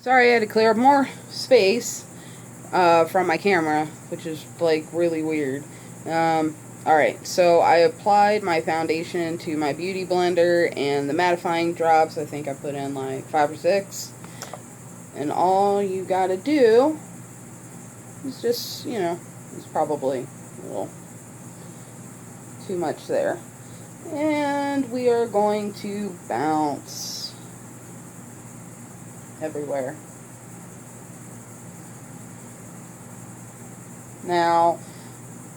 Sorry, I had to clear up more space from my camera, which is like really weird. Alright, so I applied my foundation to my beauty blender and the mattifying drops. I think I put in like 5 or 6. And all you gotta do is just, it's probably a little too much there. And we are going to bounce everywhere. Now,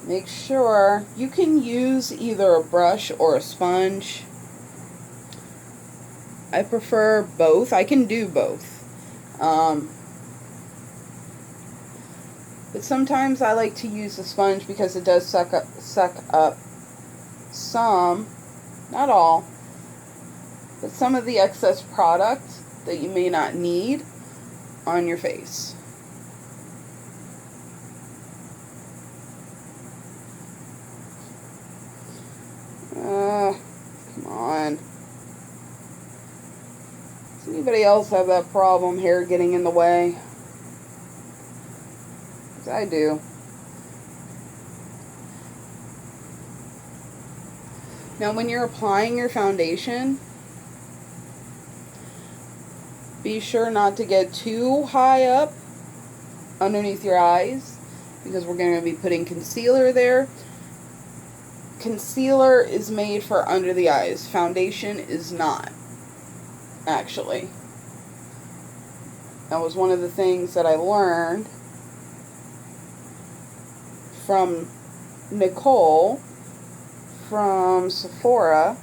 make sure you can use either a brush or a sponge. I prefer both. I can do both. But sometimes I like to use a sponge because it does suck up some, not all, but some of the excess product that you may not need on your face. Come on. Does anybody else have that problem, hair getting in the way? 'Cause I do. Now when you're applying your foundation, be sure not to get too high up underneath your eyes, because we're going to be putting concealer there. Concealer is made for under the eyes. Foundation is not, actually. That was one of the things that I learned from Nicole from Sephora.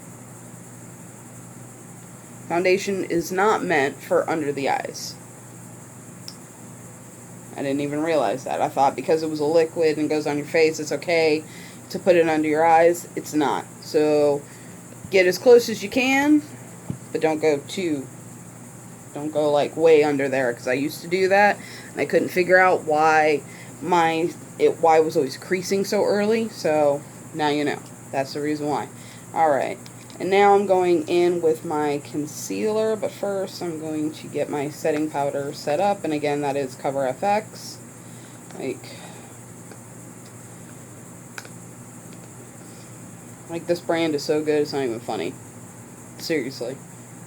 Foundation is not meant for under the eyes. I didn't even realize that. I thought because it was a liquid and goes on your face, it's okay to put it under your eyes. It's not. So get as close as you can, but don't go like way under there, because I used to do that and I couldn't figure out why it was always creasing so early. So now you know. That's the reason why. Alright. And now I'm going in with my concealer, but first I'm going to get my setting powder set up, and again that is Cover FX. Like this brand is so good, it's not even funny. Seriously.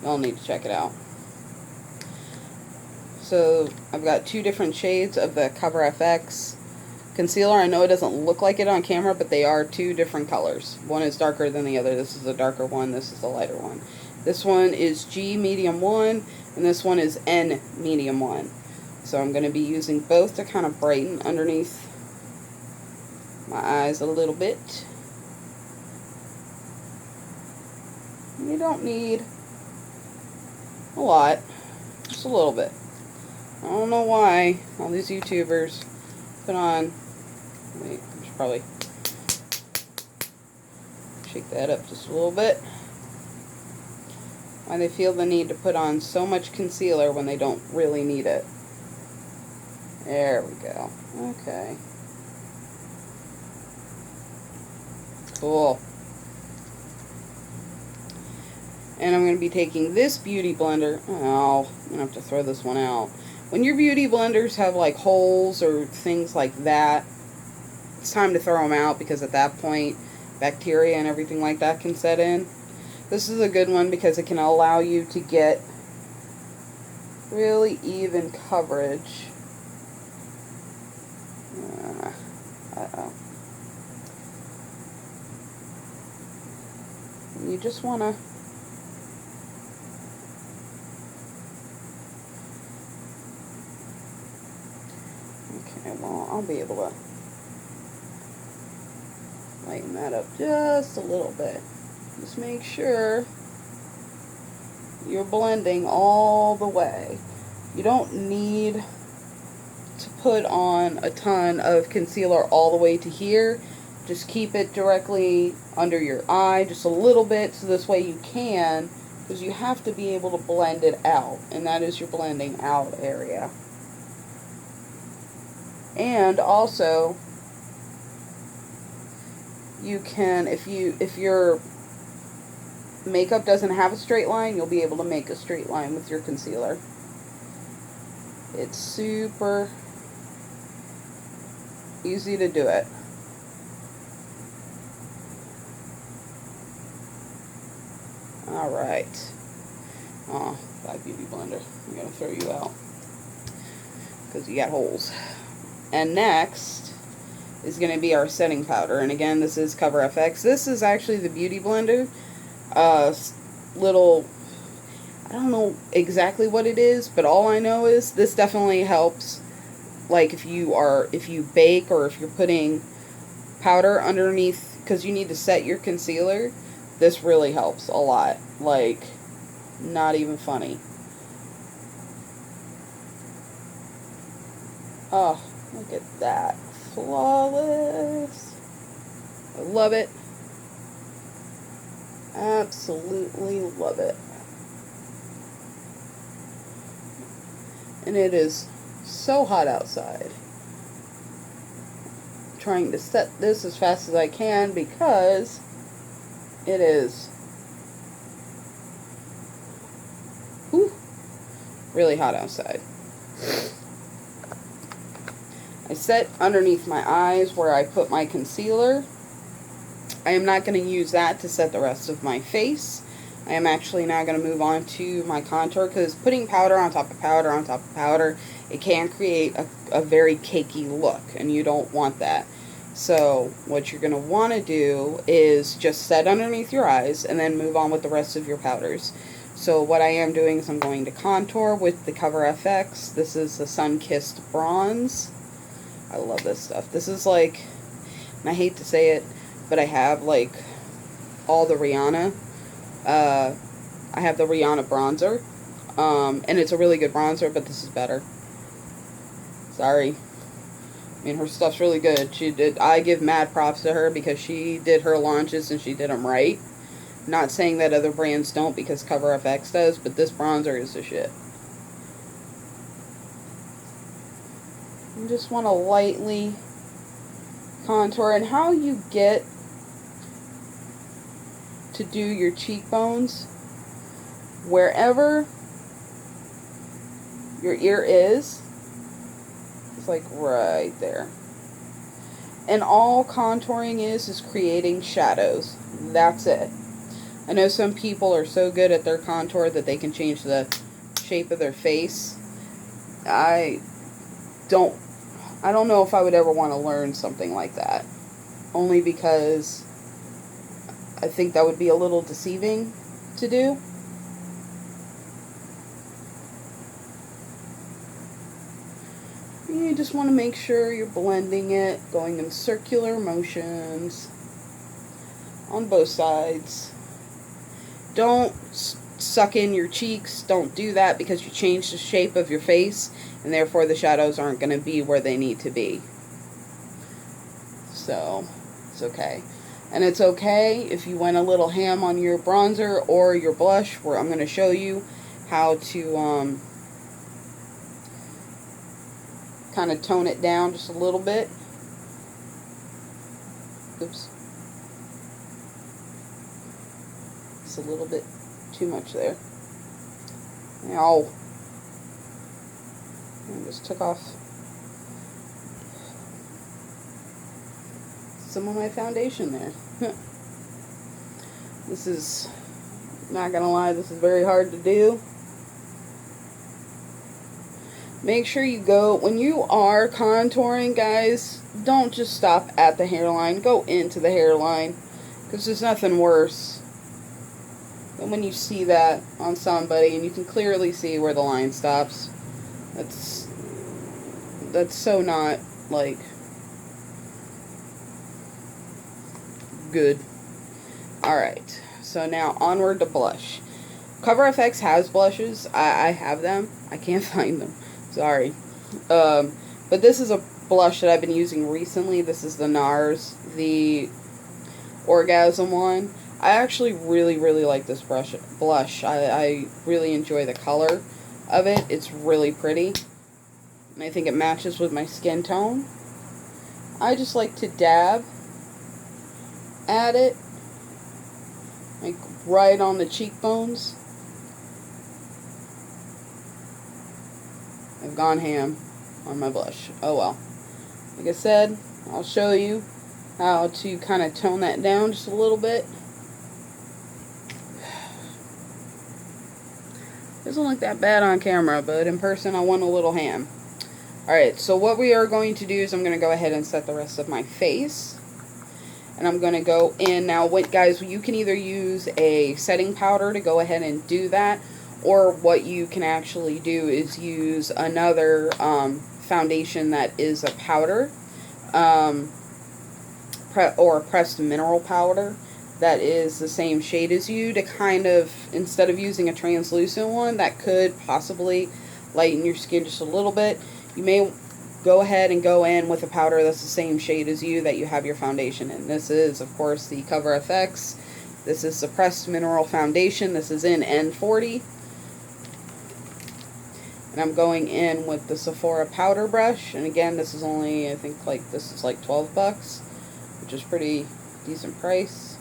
Y'all need to check it out. So I've got 2 different shades of the Cover FX concealer. I know it doesn't look like it on camera, but they are 2 different colors. One is darker than the other. This is a darker one. This is a lighter one. This one is G medium 1, and this one is N medium 1. So I'm going to be using both to kind of brighten underneath my eyes a little bit. You don't need a lot, just a little bit. I don't know why all these YouTubers put on, wait, I should probably shake that up just a little bit. Why they feel the need to put on so much concealer when they don't really need it. There we go. Okay. Cool. And I'm going to be taking this beauty blender. Oh, I'm going to have to throw this one out. When your beauty blenders have like holes or things like that, it's time to throw them out, because at that point bacteria and everything like that can set in. This is a good one because it can allow you to get really even coverage. Uh-oh. You just want to well, I'll be able to lighten that up just a little bit. Just make sure you're blending all the way. You don't need to put on a ton of concealer all the way to here. Just keep it directly under your eye, just a little bit, so this way you can, because you have to be able to blend it out, and that is your blending out area. And also, you can, if your makeup doesn't have a straight line, you'll be able to make a straight line with your concealer. It's super easy to do it. Alright. Oh, that beauty blender. I'm going to throw you out. Because you got holes. And next is going to be our setting powder. And again, this is Cover FX. This is actually the beauty blender. Little, I don't know exactly what it is, but all I know is this definitely helps. Like if you bake or if you're putting powder underneath, because you need to set your concealer, this really helps a lot. Like, not even funny. Oh, look at that. Flawless. I love it. Absolutely love it. And it is so hot outside. I'm trying to set this as fast as I can because it is really hot outside. I set underneath my eyes where I put my concealer. I am not going to use that to set the rest of my face. I am actually now going to move on to my contour, because putting powder on top of powder on top of powder, it can create a very cakey look, and you don't want that. So what you're going to want to do is just set underneath your eyes and then move on with the rest of your powders. So what I am doing is I'm going to contour with the Cover FX. This is the Sun-Kissed Bronze. I love this stuff. This is like, and I hate to say it, but I have like all the Rihanna. I have the Rihanna bronzer. And it's a really good bronzer, but this is better. Sorry. I mean, her stuff's really good. I give mad props to her because she did her launches and she did them right. Not saying that other brands don't, because Cover FX does, but this bronzer is the shit. You just want to lightly contour. And how you get to do your cheekbones, wherever your ear is, it's like right there. And all contouring is creating shadows. That's it. I know some people are so good at their contour that they can change the shape of their face. I don't know if I would ever want to learn something like that. Only because I think that would be a little deceiving to do. You just want to make sure you're blending it, going in circular motions on both sides. Don't suck in your cheeks. Don't do that, because you change the shape of your face, and therefore the shadows aren't going to be where they need to be. So, it's okay. And it's okay if you went a little ham on your bronzer or your blush, where I'm going to show you how to kind of tone it down just a little bit. Oops. It's a little bit too much there. Ow. I just took off some of my foundation there. This is, not gonna lie, this is very hard to do. Make sure you go, when you are contouring, guys, don't just stop at the hairline. Go into the hairline, because there's nothing worse than when you see that on somebody and you can clearly see where the line stops. That's so not, like, good. Alright, so now onward to blush. Cover FX has blushes. I have them. I can't find them. Sorry. But this is a blush that I've been using recently. This is the NARS, the Orgasm one. I actually really, really like this blush. I really enjoy the color of it. It's really pretty. And I think it matches with my skin tone. I just like to dab at it, like right on the cheekbones. I've gone ham on my blush. Oh well. Like I said, I'll show you how to kind of tone that down just a little bit. Doesn't look that bad on camera, but in person I went a little ham. Alright, so what we are going to do is I'm going to go ahead and set the rest of my face. And I'm going to go in. Now, guys, you can either use a setting powder to go ahead and do that, or what you can actually do is use another foundation that is a powder, or pressed mineral powder that is the same shade as you, to kind of, instead of using a translucent one that could possibly lighten your skin just a little bit, you may go ahead and go in with a powder that's the same shade as you that you have your foundation in. This is, of course, the Cover FX. This is the Pressed Mineral Foundation. This is in N40. And I'm going in with the Sephora powder brush. And again, this is only, I think, this is like 12 bucks, which is pretty decent price.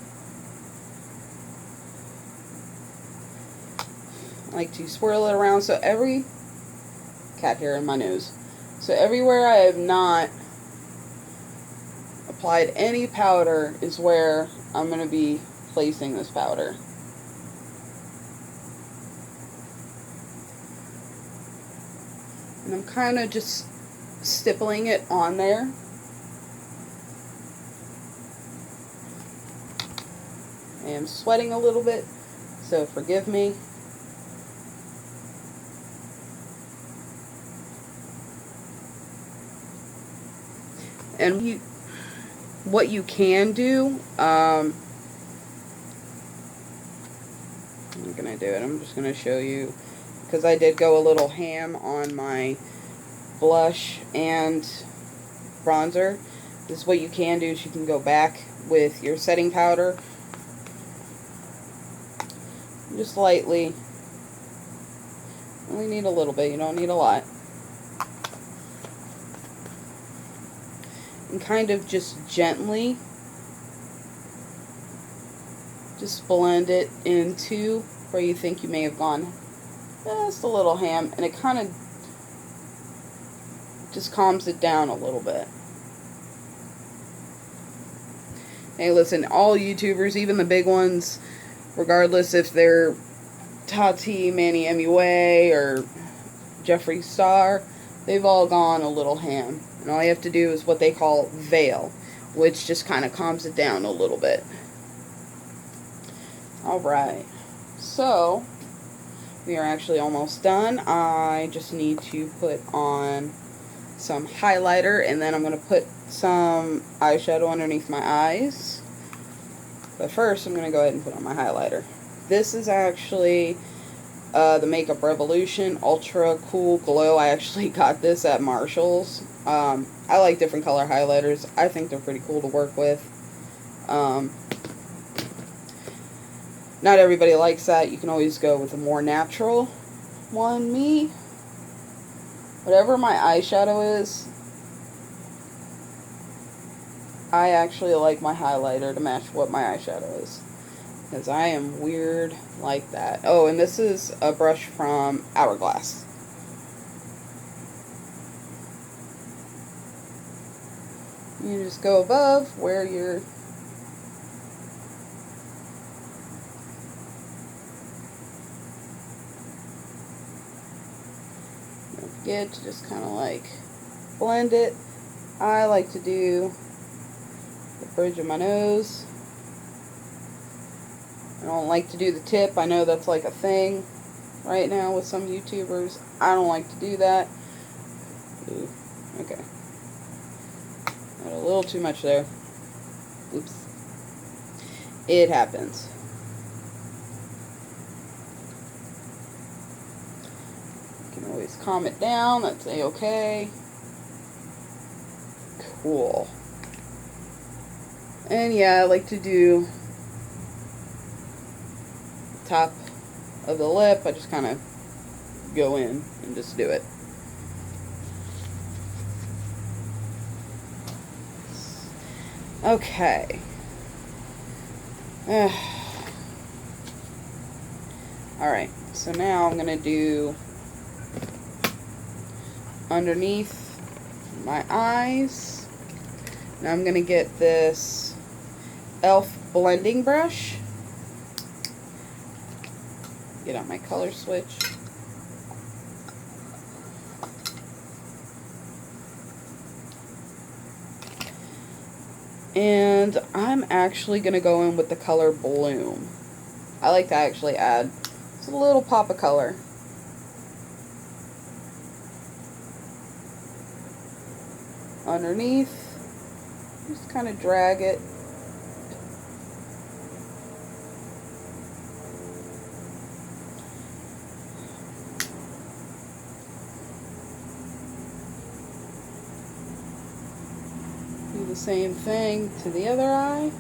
I like to swirl it around so every cat hair in my nose. So everywhere I have not applied any powder is where I'm going to be placing this powder. And I'm kind of just stippling it on there. I am sweating a little bit, so forgive me. And what you can do, I'm going to do it. I'm just going to show you, because I did go a little ham on my blush and bronzer. This is what you can do, is you can go back with your setting powder, just lightly. Only need a little bit, you don't need a lot. And kind of just gently just blend it into where you think you may have gone just a little ham, and it kind of just calms it down a little bit. Hey, listen, all YouTubers, even the big ones, regardless if they're Tati, Manny MUA, or Jeffree Star, they've all gone a little ham. And all you have to do is what they call veil, which just kind of calms it down a little bit. Alright, so we are actually almost done. I just need to put on some highlighter, and then I'm going to put some eyeshadow underneath my eyes. But first, I'm going to go ahead and put on my highlighter. This is actually the Makeup Revolution Ultra Cool Glow. I actually got this at Marshall's. I like different color highlighters. I think they're pretty cool to work with. Not everybody likes that. You can always go with a more natural one. Me, whatever my eyeshadow is, I actually like my highlighter to match what my eyeshadow is, because I am weird like that. Oh, and this is a brush from Hourglass. You just go above where you're don't forget to just kind of like blend it. I like to do the bridge of my nose. I don't like to do the tip. I know that's like a thing right now with some YouTubers. I don't like to do that. Ooh, okay. Got a little too much there. Oops. It happens. You can always calm it down. That's a-okay. Cool. And yeah, I like to do top of the lip. I just kind of go in and just do it. Okay. Alright, so now I'm going to do underneath my eyes. Now I'm going to get this e.l.f. blending brush. Get out my color switch. And I'm actually going to go in with the color Bloom. I like to actually add just a little pop of color. Underneath, just kind of drag it. Do the same thing to the other eye.